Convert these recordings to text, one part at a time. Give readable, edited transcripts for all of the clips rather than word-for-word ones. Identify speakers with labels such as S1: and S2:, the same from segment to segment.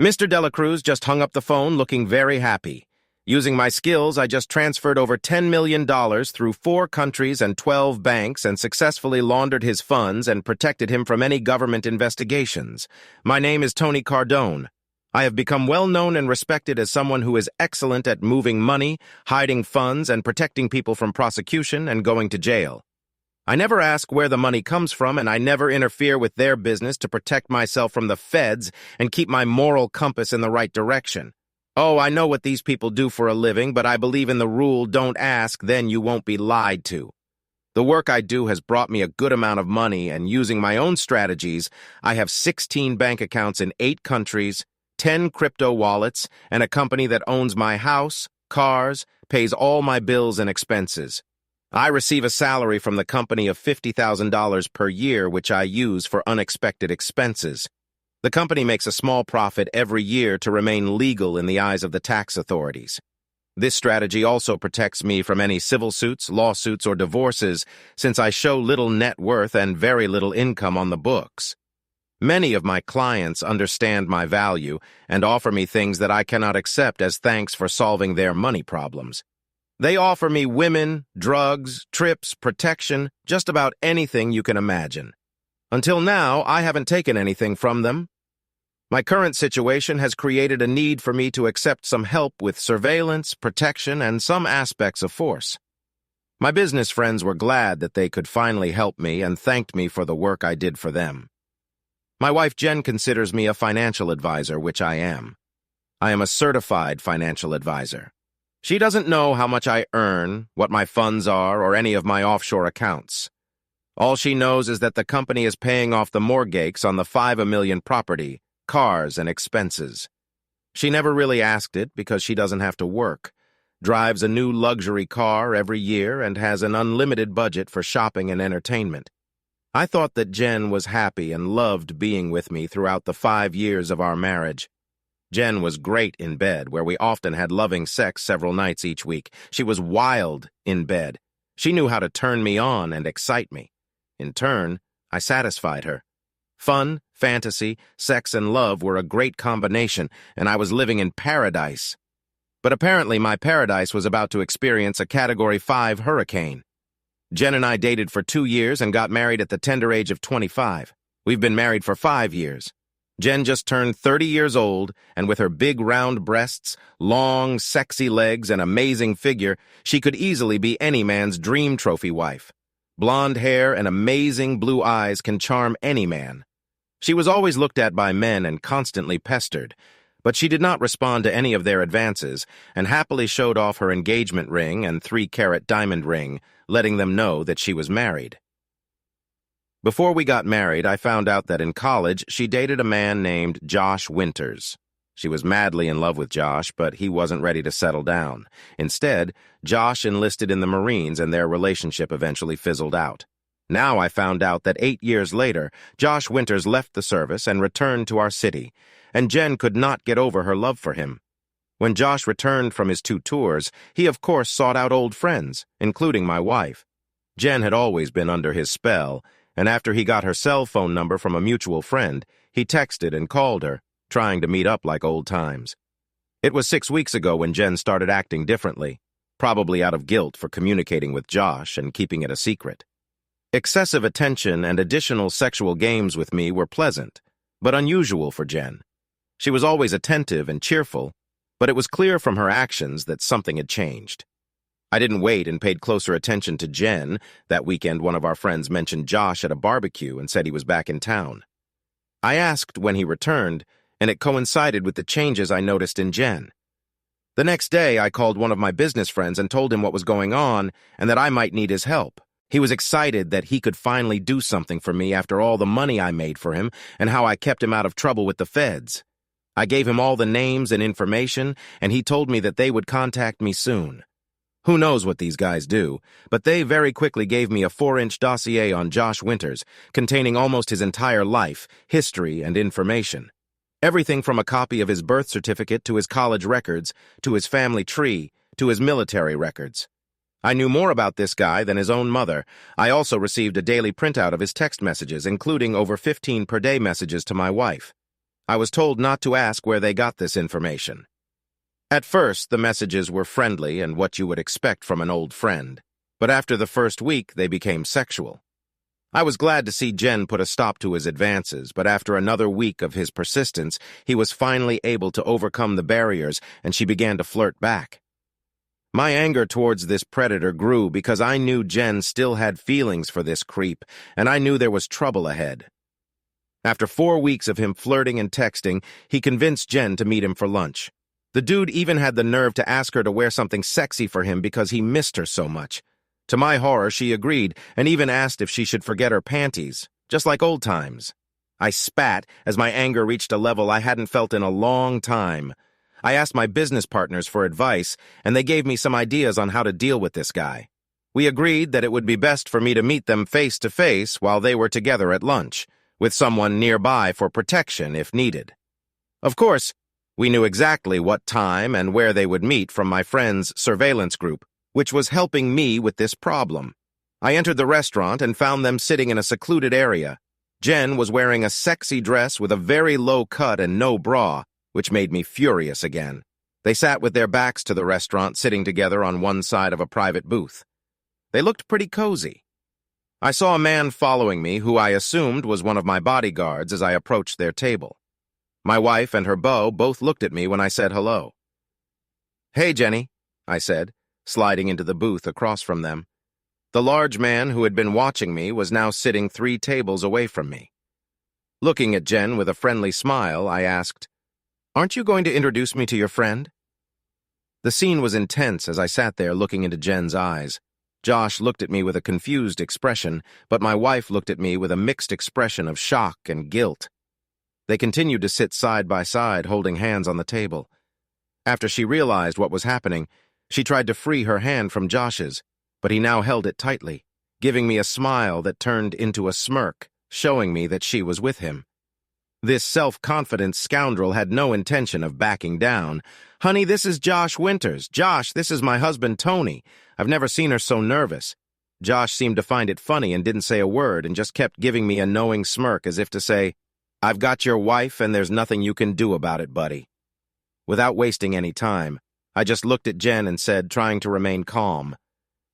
S1: Mr. Dela Cruz just hung up the phone looking very happy. Using my skills, I just transferred over $10 million through 4 countries and 12 banks and successfully laundered his funds and protected him from any government investigations. My name is Tony Cardone. I have become well known and respected as someone who is excellent at moving money, hiding funds, and protecting people from prosecution and going to jail. I never ask where the money comes from, and I never interfere with their business to protect myself from the feds and keep my moral compass in the right direction. Oh, I know what these people do for a living, but I believe in the rule, don't ask, then you won't be lied to. The work I do has brought me a good amount of money, and using my own strategies, I have 16 bank accounts in 8 countries, 10 crypto wallets, and a company that owns my house, cars, pays all my bills and expenses. I receive a salary from the company of $50,000 per year, which I use for unexpected expenses. The company makes a small profit every year to remain legal in the eyes of the tax authorities. This strategy also protects me from any civil suits, lawsuits, or divorces, since I show little net worth and very little income on the books. Many of my clients understand my value and offer me things that I cannot accept as thanks for solving their money problems. They offer me women, drugs, trips, protection, just about anything you can imagine. Until now, I haven't taken anything from them. My current situation has created a need for me to accept some help with surveillance, protection, and some aspects of force. My business friends were glad that they could finally help me and thanked me for the work I did for them. My wife Jen considers me a financial advisor, which I am. I am a certified financial advisor. She doesn't know how much I earn, what my funds are, or any of my offshore accounts. All she knows is that the company is paying off the mortgage on the $5 million property, cars, and expenses. She never really asked it because she doesn't have to work, drives a new luxury car every year, and has an unlimited budget for shopping and entertainment. I thought that Jen was happy and loved being with me throughout the 5 years of our marriage. Jen was great in bed, where we often had loving sex several nights each week. She was wild in bed. She knew how to turn me on and excite me. In turn, I satisfied her. Fun, fantasy, sex, and love were a great combination, and I was living in paradise. But apparently my paradise was about to experience a Category 5 hurricane. Jen and I dated for 2 years and got married at the tender age of 25. We've been married for 5 years. Jen just turned 30 years old, and with her big round breasts, long, sexy legs, and amazing figure, she could easily be any man's dream trophy wife. Blonde hair and amazing blue eyes can charm any man. She was always looked at by men and constantly pestered, but she did not respond to any of their advances and happily showed off her engagement ring and 3-carat diamond ring, letting them know that she was married. Before we got married, I found out that in college she dated a man named Josh Winters. She was madly in love with Josh, but he wasn't ready to settle down. Instead, Josh enlisted in the Marines and their relationship eventually fizzled out. Now I found out that 8 years later, Josh Winters left the service and returned to our city, and Jen could not get over her love for him. When Josh returned from his 2 tours, he of course sought out old friends, including my wife. Jen had always been under his spell, and after he got her cell phone number from a mutual friend, he texted and called her, trying to meet up like old times. It was 6 weeks ago when Jen started acting differently, probably out of guilt for communicating with Josh and keeping it a secret. Excessive attention and additional sexual games with me were pleasant, but unusual for Jen. She was always attentive and cheerful, but it was clear from her actions that something had changed. I didn't wait and paid closer attention to Jen. That weekend, one of our friends mentioned Josh at a barbecue and said he was back in town. I asked when he returned, and it coincided with the changes I noticed in Jen. The next day, I called one of my business friends and told him what was going on and that I might need his help. He was excited that he could finally do something for me after all the money I made for him and how I kept him out of trouble with the feds. I gave him all the names and information, and he told me that they would contact me soon. Who knows what these guys do, but they very quickly gave me a 4-inch dossier on Josh Winters, containing almost his entire life, history, and information. Everything from a copy of his birth certificate to his college records, to his family tree, to his military records. I knew more about this guy than his own mother. I also received a daily printout of his text messages, including over 15 per day messages to my wife. I was told not to ask where they got this information. At first, the messages were friendly and what you would expect from an old friend, but after the first week, they became sexual. I was glad to see Jen put a stop to his advances, but after another week of his persistence, he was finally able to overcome the barriers, and she began to flirt back. My anger towards this predator grew because I knew Jen still had feelings for this creep, and I knew there was trouble ahead. After 4 weeks of him flirting and texting, he convinced Jen to meet him for lunch. The dude even had the nerve to ask her to wear something sexy for him because he missed her so much. To my horror, she agreed and even asked if she should forget her panties, just like old times. I spat as my anger reached a level I hadn't felt in a long time. I asked my business partners for advice, and they gave me some ideas on how to deal with this guy. We agreed that it would be best for me to meet them face to face while they were together at lunch, with someone nearby for protection if needed. Of course, we knew exactly what time and where they would meet from my friend's surveillance group, which was helping me with this problem. I entered the restaurant and found them sitting in a secluded area. Jen was wearing a sexy dress with a very low cut and no bra, which made me furious again. They sat with their backs to the restaurant, sitting together on one side of a private booth. They looked pretty cozy. I saw a man following me who I assumed was one of my bodyguards as I approached their table. My wife and her beau both looked at me when I said hello. "Hey, Jenny," I said, sliding into the booth across from them. The large man who had been watching me was now sitting 3 tables away from me. Looking at Jen with a friendly smile, I asked, "Aren't you going to introduce me to your friend?" The scene was intense as I sat there looking into Jen's eyes. Josh looked at me with a confused expression, but my wife looked at me with a mixed expression of shock and guilt. They continued to sit side by side, holding hands on the table. After she realized what was happening, she tried to free her hand from Josh's, but he now held it tightly, giving me a smile that turned into a smirk, showing me that she was with him. This self-confident scoundrel had no intention of backing down. "Honey, this is Josh Winters. Josh, this is my husband, Tony. I've never seen her so nervous." Josh seemed to find it funny and didn't say a word and just kept giving me a knowing smirk as if to say, "I've got your wife and there's nothing you can do about it, buddy." Without wasting any time, I just looked at Jen and said, trying to remain calm,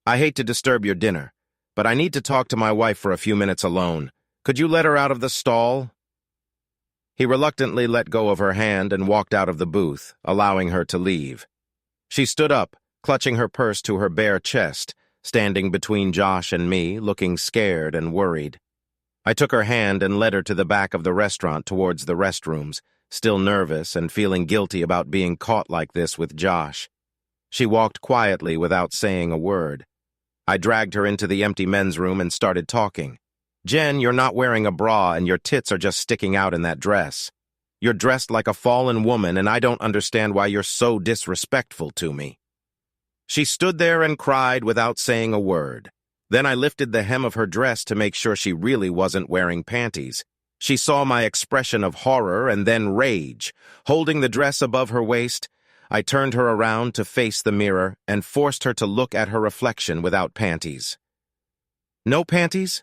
S1: "I hate to disturb your dinner, but I need to talk to my wife for a few minutes alone. Could you let her out of the stall?" He reluctantly let go of her hand and walked out of the booth, allowing her to leave. She stood up, clutching her purse to her bare chest, standing between Josh and me, looking scared and worried. I took her hand and led her to the back of the restaurant towards the restrooms, still nervous and feeling guilty about being caught like this with Josh. She walked quietly without saying a word. I dragged her into the empty men's room and started talking. "Jen, you're not wearing a bra and your tits are just sticking out in that dress. You're dressed like a fallen woman and I don't understand why you're so disrespectful to me." She stood there and cried without saying a word. Then I lifted the hem of her dress to make sure she really wasn't wearing panties. She saw my expression of horror and then rage. Holding the dress above her waist, I turned her around to face the mirror and forced her to look at her reflection without panties. "No panties?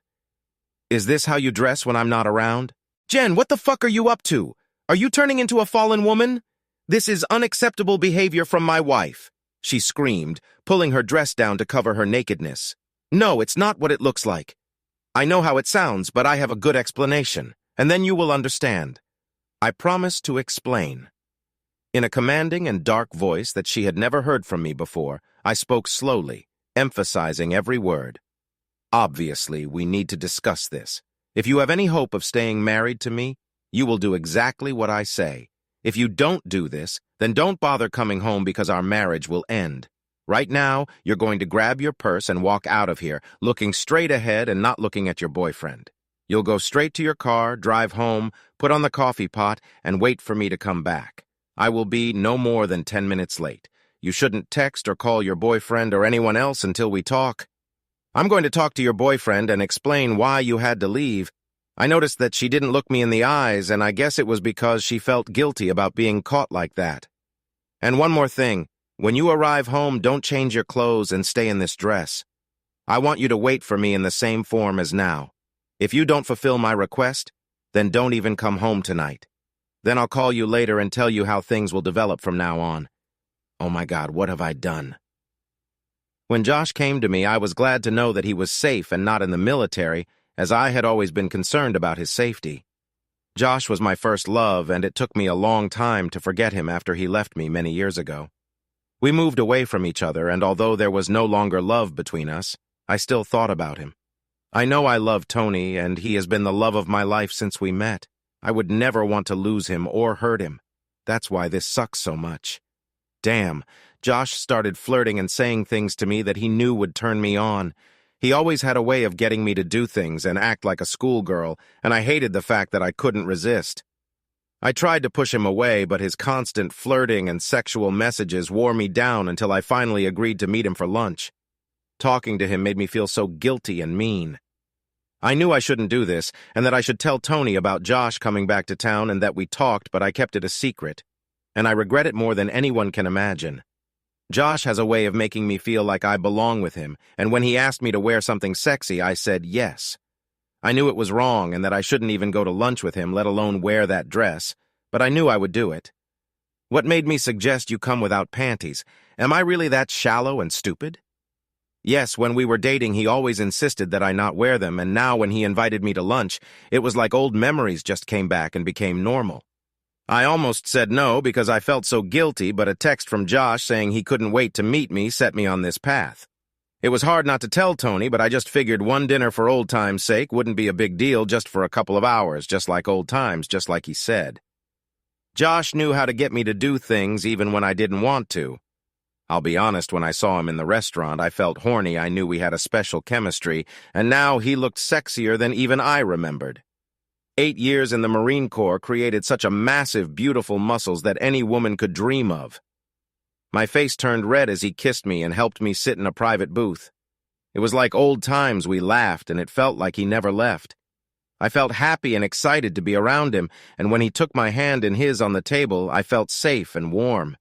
S1: Is this how you dress when I'm not around?" "Jen, what the fuck are you up to? Are you turning into a fallen woman? This is unacceptable behavior from my wife," she screamed, pulling her dress down to cover her nakedness. "No, it's not what it looks like. I know how it sounds, but I have a good explanation, and then you will understand." I promised to explain. In a commanding and dark voice that she had never heard from me before, I spoke slowly, emphasizing every word. "Obviously, we need to discuss this. If you have any hope of staying married to me, you will do exactly what I say. If you don't do this, then don't bother coming home because our marriage will end. Right now, you're going to grab your purse and walk out of here, looking straight ahead and not looking at your boyfriend. You'll go straight to your car, drive home, put on the coffee pot, and wait for me to come back. I will be no more than 10 minutes late. You shouldn't text or call your boyfriend or anyone else until we talk. I'm going to talk to your boyfriend and explain why you had to leave. I noticed that she didn't look me in the eyes, and I guess it was because she felt guilty about being caught like that. And one more thing. When you arrive home, don't change your clothes and stay in this dress. I want you to wait for me in the same form as now. If you don't fulfill my request, then don't even come home tonight." Then I'll call you later and tell you how things will develop from now on. Oh my God, what have I done? When Josh came to me, I was glad to know that he was safe and not in the military, as I had always been concerned about his safety. Josh was my first love, and it took me a long time to forget him after he left me many years ago. We moved away from each other, and although there was no longer love between us, I still thought about him. I know I love Tony, and he has been the love of my life since we met. I would never want to lose him or hurt him. That's why this sucks so much. Damn, Josh started flirting and saying things to me that he knew would turn me on. He always had a way of getting me to do things and act like a schoolgirl, and I hated the fact that I couldn't resist. I tried to push him away, but his constant flirting and sexual messages wore me down until I finally agreed to meet him for lunch. Talking to him made me feel so guilty and mean. I knew I shouldn't do this, and that I should tell Tony about Josh coming back to town and that we talked, but I kept it a secret. And I regret it more than anyone can imagine. Josh has a way of making me feel like I belong with him, and when he asked me to wear something sexy, I said yes. I knew it was wrong and that I shouldn't even go to lunch with him, let alone wear that dress, but I knew I would do it. What made me suggest you come without panties? Am I really that shallow and stupid? Yes, when we were dating, he always insisted that I not wear them, and now when he invited me to lunch, it was like old memories just came back and became normal. I almost said no because I felt so guilty, but a text from Josh saying he couldn't wait to meet me set me on this path. It was hard not to tell Tony, but I just figured one dinner for old time's sake wouldn't be a big deal just for a couple of hours, just like old times, just like he said. Josh knew how to get me to do things even when I didn't want to. I'll be honest, when I saw him in the restaurant, I felt horny. I knew we had a special chemistry, and now he looked sexier than even I remembered. 8 years in the Marine Corps created such a massive, beautiful muscles that any woman could dream of. My face turned red as he kissed me and helped me sit in a private booth. It was like old times. We laughed, and it felt like he never left. I felt happy and excited to be around him, and when he took my hand in his on the table, I felt safe and warm.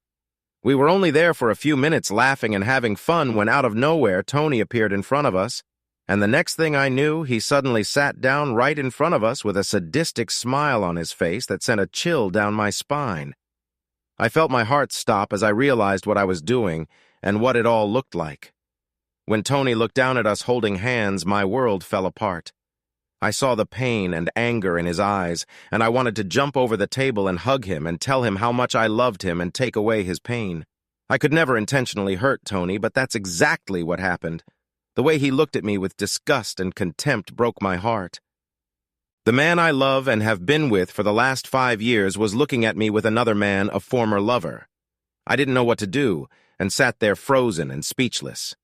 S1: We were only there for a few minutes laughing and having fun when out of nowhere Tony appeared in front of us. And the next thing I knew, he suddenly sat down right in front of us with a sadistic smile on his face that sent a chill down my spine. I felt my heart stop as I realized what I was doing and what it all looked like. When Tony looked down at us holding hands, my world fell apart. I saw the pain and anger in his eyes, and I wanted to jump over the table and hug him and tell him how much I loved him and take away his pain. I could never intentionally hurt Tony, but that's exactly what happened. The way he looked at me with disgust and contempt broke my heart. The man I love and have been with for the last 5 years was looking at me with another man, a former lover. I didn't know what to do, and sat there frozen and speechless.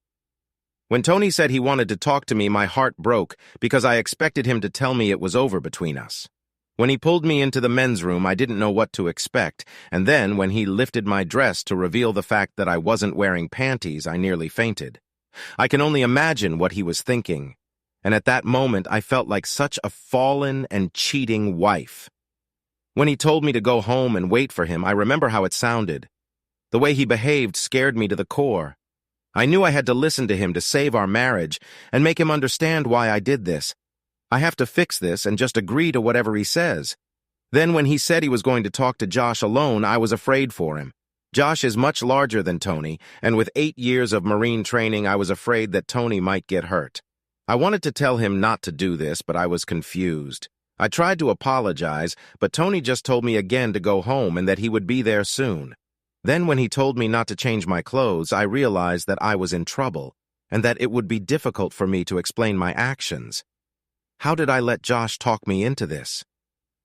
S1: When Tony said he wanted to talk to me, my heart broke because I expected him to tell me it was over between us. When he pulled me into the men's room, I didn't know what to expect, and then when he lifted my dress to reveal the fact that I wasn't wearing panties, I nearly fainted. I can only imagine what he was thinking, and at that moment I felt like such a fallen and cheating wife. When he told me to go home and wait for him, I remember how it sounded. The way he behaved scared me to the core. I knew I had to listen to him to save our marriage and make him understand why I did this. I have to fix this and just agree to whatever he says. Then when he said he was going to talk to Josh alone, I was afraid for him. Josh is much larger than Tony, and with 8 years of Marine training, I was afraid that Tony might get hurt. I wanted to tell him not to do this, but I was confused. I tried to apologize, but Tony just told me again to go home and that he would be there soon. Then when he told me not to change my clothes, I realized that I was in trouble, and that it would be difficult for me to explain my actions. How did I let Josh talk me into this?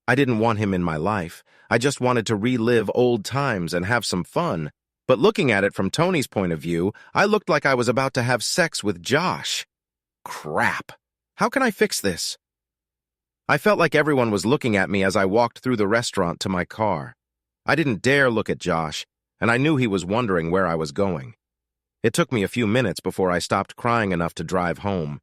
S1: I didn't want him in my life. I just wanted to relive old times and have some fun. But looking at it from Tony's point of view, I looked like I was about to have sex with Josh. Crap. How can I fix this? I felt like everyone was looking at me as I walked through the restaurant to my car. I didn't dare look at Josh, and I knew he was wondering where I was going. It took me a few minutes before I stopped crying enough to drive home.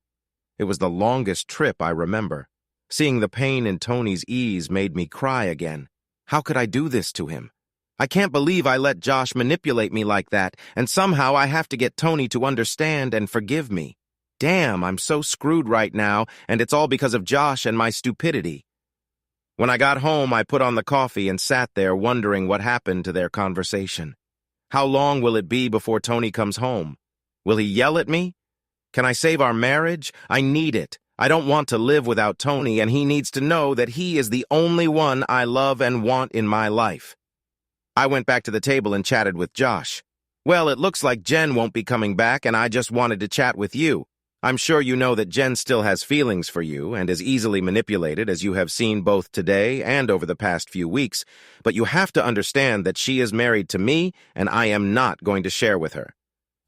S1: It was the longest trip I remember. Seeing the pain in Tony's ease made me cry again. How could I do this to him? I can't believe I let Josh manipulate me like that, and somehow I have to get Tony to understand and forgive me. Damn, I'm so screwed right now, and it's all because of Josh and my stupidity. When I got home, I put on the coffee and sat there wondering what happened to their conversation. How long will it be before Tony comes home? Will he yell at me? Can I save our marriage? I need it. I don't want to live without Tony, and he needs to know that he is the only one I love and want in my life. I went back to the table and chatted with Josh. Well, it looks like Jen won't be coming back, and I just wanted to chat with you. I'm sure you know that Jen still has feelings for you and is easily manipulated, as you have seen both today and over the past few weeks, but you have to understand that she is married to me, and I am not going to share with her.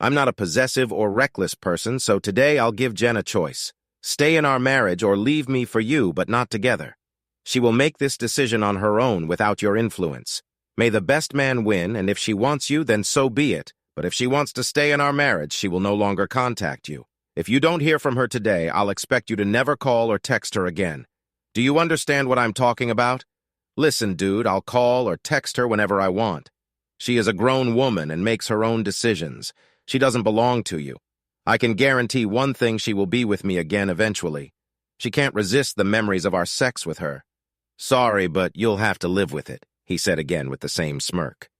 S1: I'm not a possessive or reckless person, so today I'll give Jen a choice. Stay in our marriage or leave me for you, but not together. She will make this decision on her own without your influence. May the best man win, and if she wants you, then so be it. But if she wants to stay in our marriage, she will no longer contact you. If you don't hear from her today, I'll expect you to never call or text her again. Do you understand what I'm talking about? Listen, dude, I'll call or text her whenever I want. She is a grown woman and makes her own decisions. She doesn't belong to you. I can guarantee one thing: she will be with me again eventually. She can't resist the memories of our sex with her. Sorry, but you'll have to live with it, he said again with the same smirk.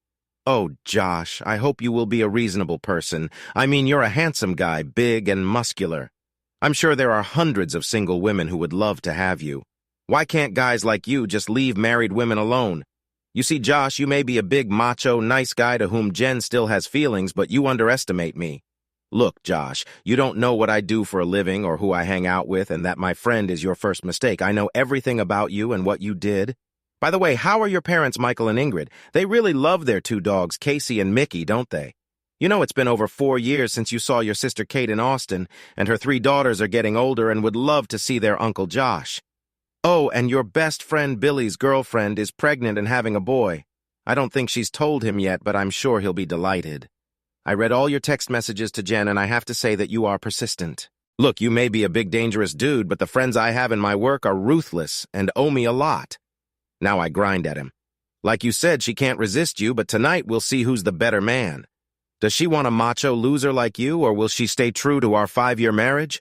S1: Oh, Josh, I hope you will be a reasonable person. I mean, you're a handsome guy, big and muscular. I'm sure there are hundreds of single women who would love to have you. Why can't guys like you just leave married women alone? You see, Josh, you may be a big, macho, nice guy to whom Jen still has feelings, but you underestimate me. Look, Josh, you don't know what I do for a living or who I hang out with, and that my friend is your first mistake. I know everything about you and what you did. By the way, how are your parents, Michael and Ingrid? They really love their two dogs, Casey and Mickey, don't they? You know, it's been over 4 years since you saw your sister Kate in Austin, and her 3 daughters are getting older and would love to see their Uncle Josh. Oh, and your best friend Billy's girlfriend is pregnant and having a boy. I don't think she's told him yet, but I'm sure he'll be delighted. I read all your text messages to Jen, and I have to say that you are persistent. Look, you may be a big, dangerous dude, but the friends I have in my work are ruthless and owe me a lot. Now I grind at him. Like you said, she can't resist you, but tonight we'll see who's the better man. Does she want a macho loser like you, or will she stay true to our 5-year marriage?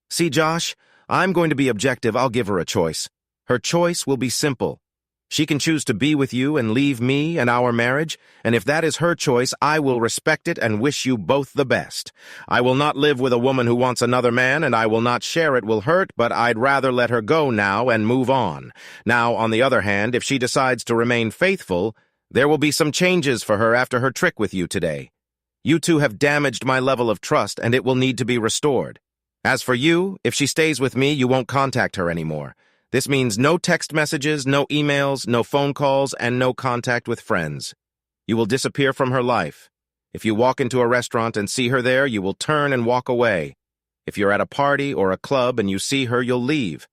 S1: See, Josh, I'm going to be objective. I'll give her a choice. Her choice will be simple. She can choose to be with you and leave me and our marriage, and if that is her choice, I will respect it and wish you both the best. I will not live with a woman who wants another man, and I will not share it will hurt, but I'd rather let her go now and move on. Now, on the other hand, if she decides to remain faithful, there will be some changes for her after her trick with you today. You two have damaged my level of trust, and it will need to be restored. As for you, if she stays with me, you won't contact her anymore. This means no text messages, no emails, no phone calls, and no contact with friends. You will disappear from her life. If you walk into a restaurant and see her there, you will turn and walk away. If you're at a party or a club and you see her, you'll leave.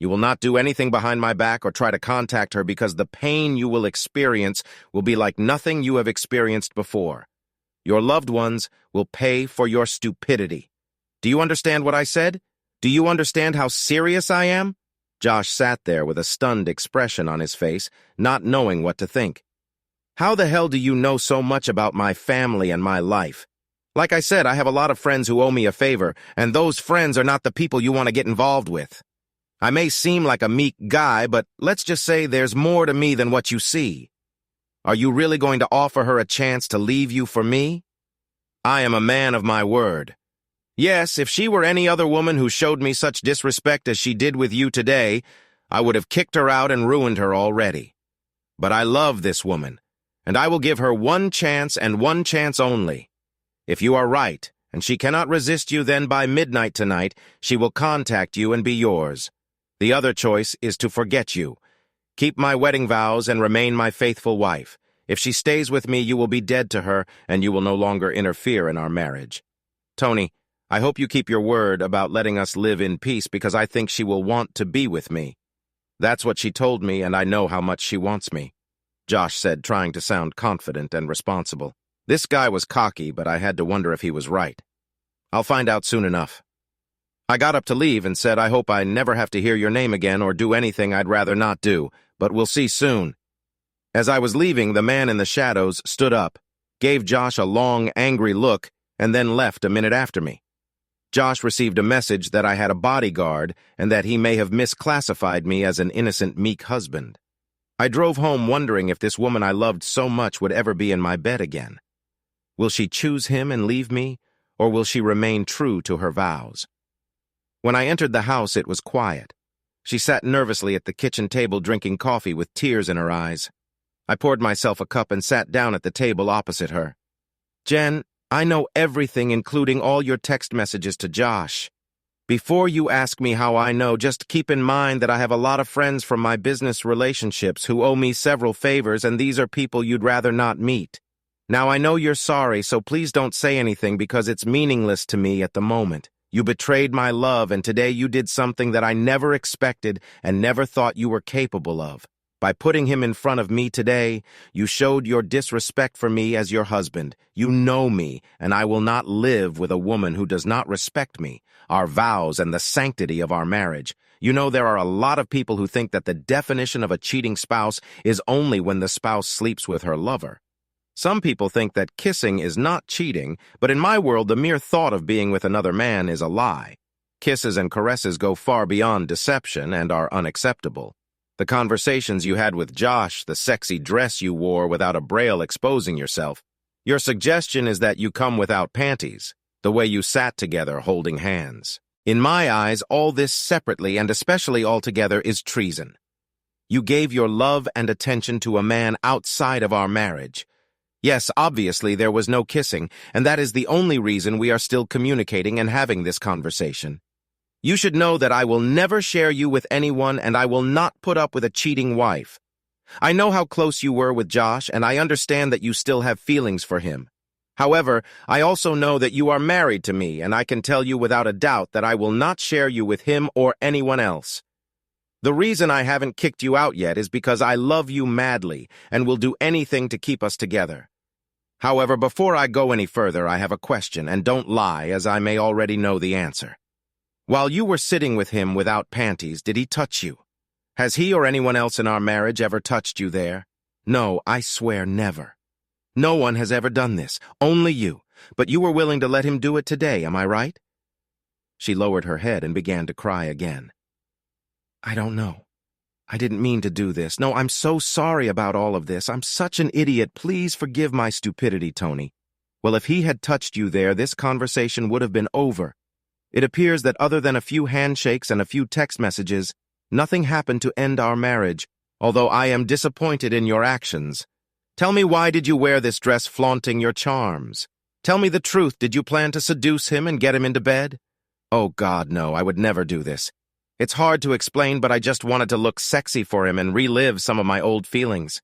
S1: You will not do anything behind my back or try to contact her because the pain you will experience will be like nothing you have experienced before. Your loved ones will pay for your stupidity. Do you understand what I said? Do you understand how serious I am? Josh sat there with a stunned expression on his face, not knowing what to think. How the hell do you know so much about my family and my life? Like I said, I have a lot of friends who owe me a favor, and those friends are not the people you want to get involved with. I may seem like a meek guy, but let's just say there's more to me than what you see. Are you really going to offer her a chance to leave you for me? I am a man of my word. Yes, if she were any other woman who showed me such disrespect as she did with you today, I would have kicked her out and ruined her already. But I love this woman, and I will give her one chance and one chance only. If you are right, and she cannot resist you, then by midnight tonight, she will contact you and be yours. The other choice is to forget you. Keep my wedding vows and remain my faithful wife. If she stays with me, you will be dead to her, and you will no longer interfere in our marriage. Tony, I hope you keep your word about letting us live in peace because I think she will want to be with me. That's what she told me, and I know how much she wants me, Josh said, trying to sound confident and responsible. This guy was cocky, but I had to wonder if he was right. I'll find out soon enough. I got up to leave and said I hope I never have to hear your name again or do anything I'd rather not do, but we'll see soon. As I was leaving, the man in the shadows stood up, gave Josh a long, angry look, and then left a minute after me. Josh received a message that I had a bodyguard and that he may have misclassified me as an innocent, meek husband. I drove home wondering if this woman I loved so much would ever be in my bed again. Will she choose him and leave me, or will she remain true to her vows? When I entered the house, it was quiet. She sat nervously at the kitchen table drinking coffee with tears in her eyes. I poured myself a cup and sat down at the table opposite her. "Jen, I know everything, including all your text messages to Josh. Before you ask me how I know, just keep in mind that I have a lot of friends from my business relationships who owe me several favors, and these are people you'd rather not meet. Now, I know you're sorry, so please don't say anything because it's meaningless to me at the moment. You betrayed my love, and today you did something that I never expected and never thought you were capable of. By putting him in front of me today, you showed your disrespect for me as your husband. You know me, and I will not live with a woman who does not respect me, our vows, and the sanctity of our marriage. You know, there are a lot of people who think that the definition of a cheating spouse is only when the spouse sleeps with her lover. Some people think that kissing is not cheating, but in my world, the mere thought of being with another man is a lie. Kisses and caresses go far beyond deception and are unacceptable. The conversations you had with Josh, the sexy dress you wore without a braille exposing yourself. Your suggestion is that you come without panties, the way you sat together holding hands. In my eyes, all this separately and especially all together is treason. You gave your love and attention to a man outside of our marriage. Yes, obviously there was no kissing, and that is the only reason we are still communicating and having this conversation. You should know that I will never share you with anyone, and I will not put up with a cheating wife. I know how close you were with Josh, and I understand that you still have feelings for him. However, I also know that you are married to me, and I can tell you without a doubt that I will not share you with him or anyone else. The reason I haven't kicked you out yet is because I love you madly and will do anything to keep us together. However, before I go any further, I have a question, and don't lie, as I may already know the answer. While you were sitting with him without panties, did he touch you? Has he or anyone else in our marriage ever touched you there? No, I swear never. No one has ever done this, only you. But you were willing to let him do it today, am I right? She lowered her head and began to cry again. I don't know. I didn't mean to do this. No, I'm so sorry about all of this. I'm such an idiot. Please forgive my stupidity, Tony. Well, if he had touched you there, this conversation would have been over. It appears that other than a few handshakes and a few text messages, nothing happened to end our marriage, although I am disappointed in your actions. Tell me, why did you wear this dress flaunting your charms? Tell me the truth. Did you plan to seduce him and get him into bed? Oh, God, no, I would never do this. It's hard to explain, but I just wanted to look sexy for him and relive some of my old feelings.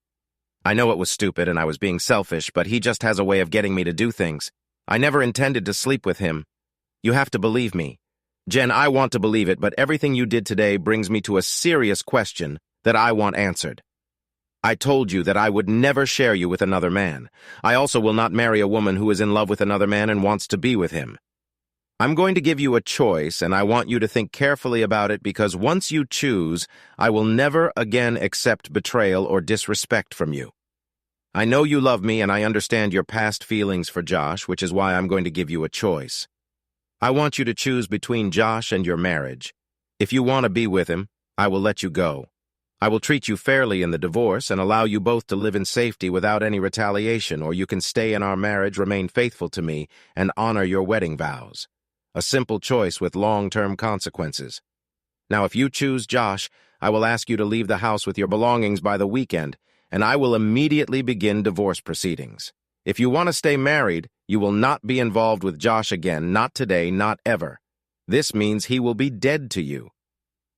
S1: I know it was stupid and I was being selfish, but he just has a way of getting me to do things. I never intended to sleep with him. You have to believe me. Jen, I want to believe it, but everything you did today brings me to a serious question that I want answered. I told you that I would never share you with another man. I also will not marry a woman who is in love with another man and wants to be with him. I'm going to give you a choice, and I want you to think carefully about it, because once you choose, I will never again accept betrayal or disrespect from you. I know you love me, and I understand your past feelings for Josh, which is why I'm going to give you a choice. I want you to choose between Josh and your marriage. If you want to be with him, I will let you go. I will treat you fairly in the divorce and allow you both to live in safety without any retaliation, or you can stay in our marriage, remain faithful to me, and honor your wedding vows. A simple choice with long-term consequences. Now, if you choose Josh, I will ask you to leave the house with your belongings by the weekend, and I will immediately begin divorce proceedings. If you want to stay married, you will not be involved with Josh again, not today, not ever. This means he will be dead to you.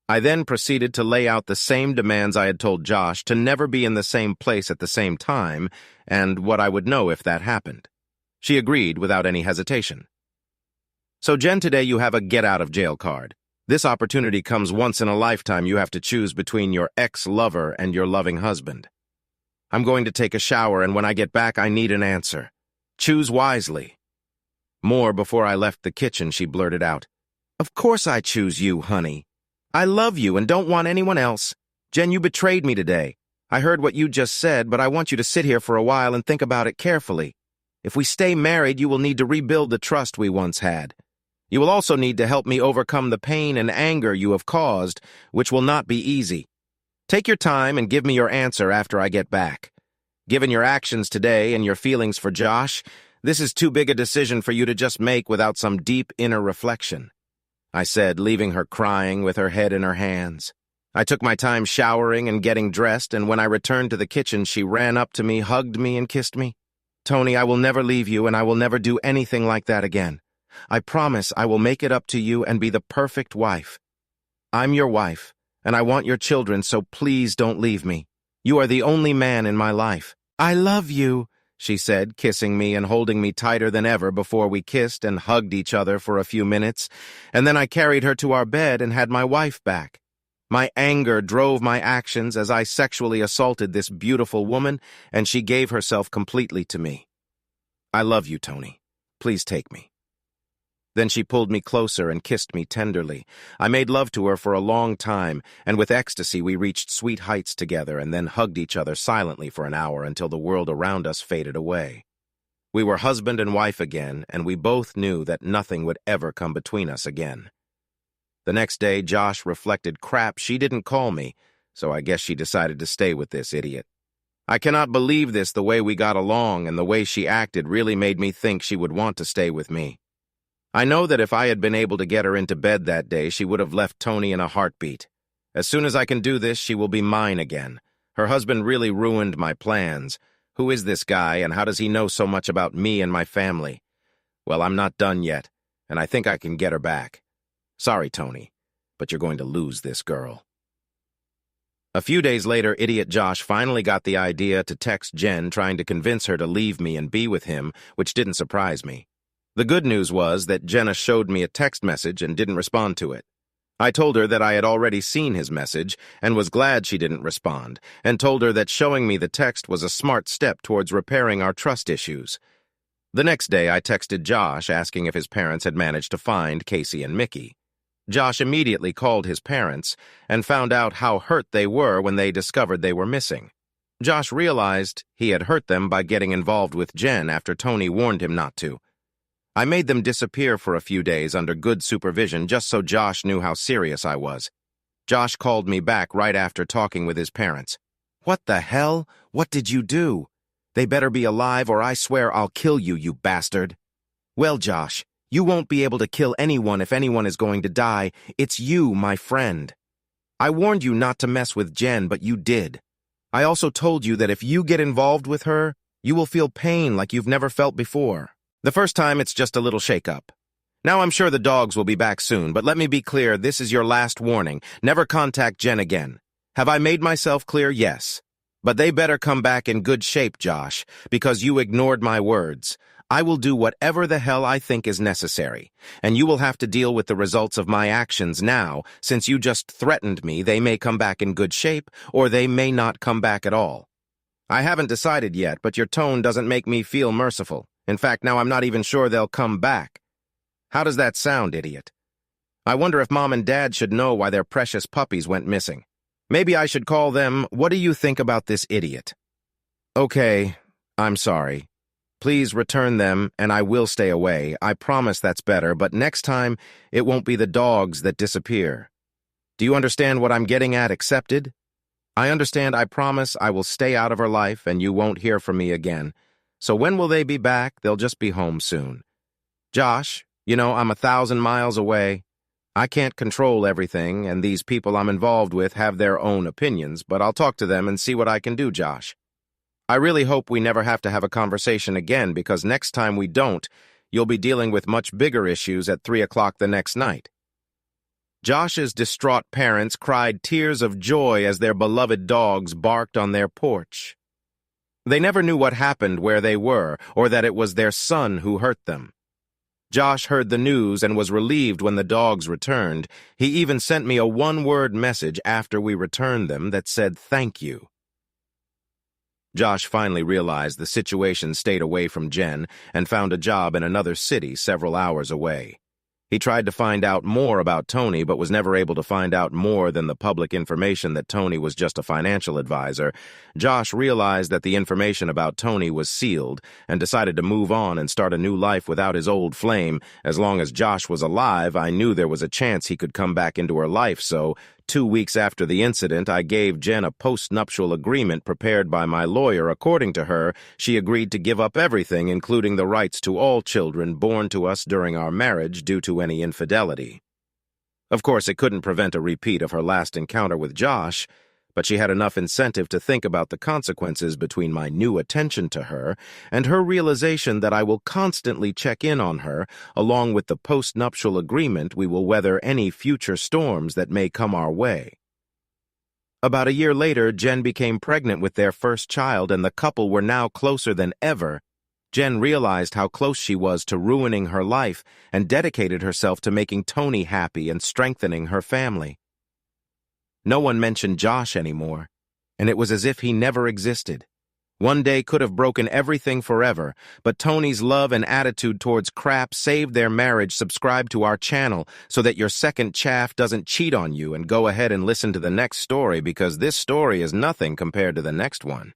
S1: I then proceeded to lay out the same demands I had told Josh, to never be in the same place at the same time, and what I would know if that happened. She agreed without any hesitation. So, Jen, today you have a get-out-of-jail card. This opportunity comes once in a lifetime. You have to choose between your ex-lover and your loving husband. I'm going to take a shower, and when I get back, I need an answer. Choose wisely. More before I left the kitchen, she blurted out, Of course I choose you, honey. I love you and don't want anyone else. Jen, you betrayed me today. I heard what you just said, but I want you to sit here for a while and think about it carefully. If we stay married, you will need to rebuild the trust we once had. You will also need to help me overcome the pain and anger you have caused, which will not be easy. Take your time and give me your answer after I get back. Given your actions today and your feelings for Josh, this is too big a decision for you to just make without some deep inner reflection," I said, leaving her crying with her head in her hands. I took my time showering and getting dressed, and when I returned to the kitchen, she ran up to me, hugged me, and kissed me. "Tony, I will never leave you, and I will never do anything like that again. I promise I will make it up to you and be the perfect wife. I'm your wife, and I want your children, so please don't leave me. You are the only man in my life." "I love you," she said, kissing me and holding me tighter than ever before we kissed and hugged each other for a few minutes, and then I carried her to our bed and had my wife back. My anger drove my actions as I sexually assaulted this beautiful woman, and she gave herself completely to me. "I love you, Tony. Please take me." Then she pulled me closer and kissed me tenderly. I made love to her for a long time, and with ecstasy we reached sweet heights together and then hugged each other silently for an hour until the world around us faded away. We were husband and wife again, and we both knew that nothing would ever come between us again. The next day, Josh reflected, "Crap, she didn't call me, so I guess she decided to stay with this idiot. I cannot believe this, the way we got along and the way she acted really made me think she would want to stay with me. I know that if I had been able to get her into bed that day, she would have left Tony in a heartbeat. As soon as I can do this, she will be mine again. Her husband really ruined my plans. Who is this guy, and how does he know so much about me and my family? Well, I'm not done yet, and I think I can get her back. Sorry, Tony, but you're going to lose this girl." A few days later, idiot Josh finally got the idea to text Jen, trying to convince her to leave me and be with him, which didn't surprise me. The good news was that Jenna showed me a text message and didn't respond to it. I told her that I had already seen his message and was glad she didn't respond, and told her that showing me the text was a smart step towards repairing our trust issues. The next day, I texted Josh asking if his parents had managed to find Casey and Mickey. Josh immediately called his parents and found out how hurt they were when they discovered they were missing. Josh realized he had hurt them by getting involved with Jen after Tony warned him not to. I made them disappear for a few days under good supervision just so Josh knew how serious I was. Josh called me back right after talking with his parents. "What the hell? What did you do? They better be alive or I swear I'll kill you, you bastard." "Well, Josh, you won't be able to kill anyone if anyone is going to die. It's you, my friend. I warned you not to mess with Jen, but you did. I also told you that if you get involved with her, you will feel pain like you've never felt before. The first time, it's just a little shake-up. Now I'm sure the dogs will be back soon, but let me be clear, this is your last warning. Never contact Jen again. Have I made myself clear? Yes. But they better come back in good shape, Josh, because you ignored my words. I will do whatever the hell I think is necessary, and you will have to deal with the results of my actions now. Since you just threatened me, they may come back in good shape, or they may not come back at all. I haven't decided yet, but your tone doesn't make me feel merciful. In fact, now I'm not even sure they'll come back. How does that sound, idiot? I wonder if Mom and Dad should know why their precious puppies went missing. Maybe I should call them, what do you think about this idiot? Okay, I'm sorry. Please return them, and I will stay away. I promise that's better, but next time, it won't be the dogs that disappear. Do you understand what I'm getting at? Accepted? I understand. I promise I will stay out of her life, and you won't hear from me again. So when will they be back? They'll just be home soon. Josh, you know, I'm 1,000 miles away. I can't control everything, and these people I'm involved with have their own opinions, but I'll talk to them and see what I can do, Josh. I really hope we never have to have a conversation again, because next time we don't, you'll be dealing with much bigger issues at 3 o'clock the next night. Josh's distraught parents cried tears of joy as their beloved dogs barked on their porch. They never knew what happened where they were, or that it was their son who hurt them. Josh heard the news and was relieved when the dogs returned. He even sent me a one-word message after we returned them that said, "Thank you." Josh finally realized the situation, stayed away from Jen, and found a job in another city several hours away. He tried to find out more about Tony, but was never able to find out more than the public information that Tony was just a financial advisor. Josh realized that the information about Tony was sealed and decided to move on and start a new life without his old flame. As long as Josh was alive, I knew there was a chance he could come back into her life, so 2 weeks after the incident, I gave Jen a post-nuptial agreement prepared by my lawyer. According to her, she agreed to give up everything, including the rights to all children born to us during our marriage due to any infidelity. Of course, it couldn't prevent a repeat of her last encounter with Josh, but she had enough incentive to think about the consequences between my new attention to her and her realization that I will constantly check in on her. Along with the post-nuptial agreement, we will weather any future storms that may come our way. About a year later, Jen became pregnant with their first child, and the couple were now closer than ever. Jen realized how close she was to ruining her life and dedicated herself to making Tony happy and strengthening her family. No one mentioned Josh anymore, and it was as if he never existed. One day could have broken everything forever, but Tony's love and attitude towards crap saved their marriage. Subscribe to our channel so that your second chaff doesn't cheat on you, and go ahead and listen to the next story, because this story is nothing compared to the next one.